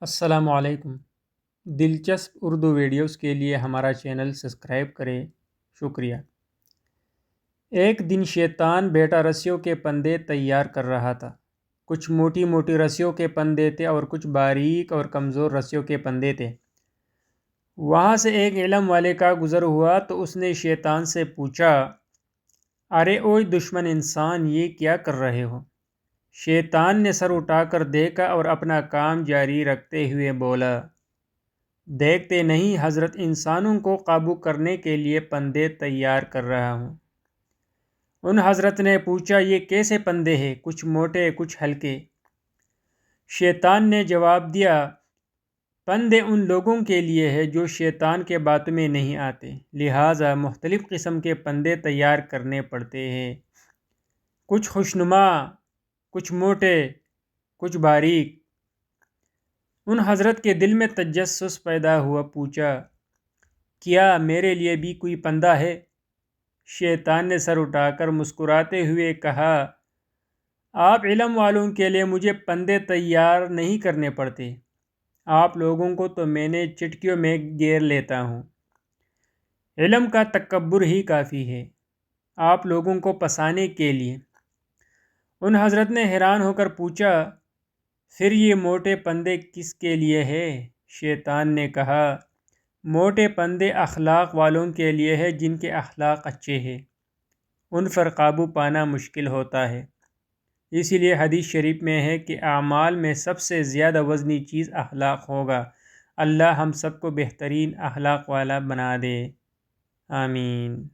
السلام علیکم۔ دلچسپ اردو ویڈیوز کے لیے ہمارا چینل سبسکرائب کریں، شکریہ۔ ایک دن شیطان بیٹا رسیوں کے پندے تیار کر رہا تھا۔ کچھ موٹی موٹی رسیوں کے پندے تھے اور کچھ باریک اور کمزور رسیوں کے پندے تھے۔ وہاں سے ایک علم والے کا گزر ہوا تو اس نے شیطان سے پوچھا، ارے اوئے دشمن انسان، یہ کیا کر رہے ہو؟ شیطان نے سر اٹھا کر دیکھا اور اپنا کام جاری رکھتے ہوئے بولا، دیکھتے نہیں حضرت، انسانوں کو قابو کرنے کے لیے پندے تیار کر رہا ہوں۔ ان حضرت نے پوچھا، یہ کیسے پندے ہیں؟ کچھ موٹے کچھ ہلکے؟ شیطان نے جواب دیا، پندے ان لوگوں کے لیے ہے جو شیطان کے باتوں میں نہیں آتے، لہٰذا مختلف قسم کے پندے تیار کرنے پڑتے ہیں، کچھ خوشنما، کچھ موٹے، کچھ باریک۔ ان حضرت کے دل میں تجسس پیدا ہوا، پوچھا، کیا میرے لیے بھی کوئی پندہ ہے؟ شیطان نے سر اٹھا کر مسکراتے ہوئے کہا، آپ علم والوں کے لیے مجھے پندے تیار نہیں کرنے پڑتے، آپ لوگوں کو تو میں نے چٹکیوں میں گیر لیتا ہوں، علم کا تکبر ہی کافی ہے آپ لوگوں کو پھنسانے کے لیے۔ ان حضرت نے حیران ہو کر پوچھا، پھر یہ موٹے پندے کس کے لیے ہے؟ شیطان نے کہا، موٹے پندے اخلاق والوں کے لیے ہے جن کے اخلاق اچھے ہیں، ان پر قابو پانا مشکل ہوتا ہے، اسی لیے حدیث شریف میں ہے کہ اعمال میں سب سے زیادہ وزنی چیز اخلاق ہوگا۔ اللہ ہم سب کو بہترین اخلاق والا بنا دے، آمین۔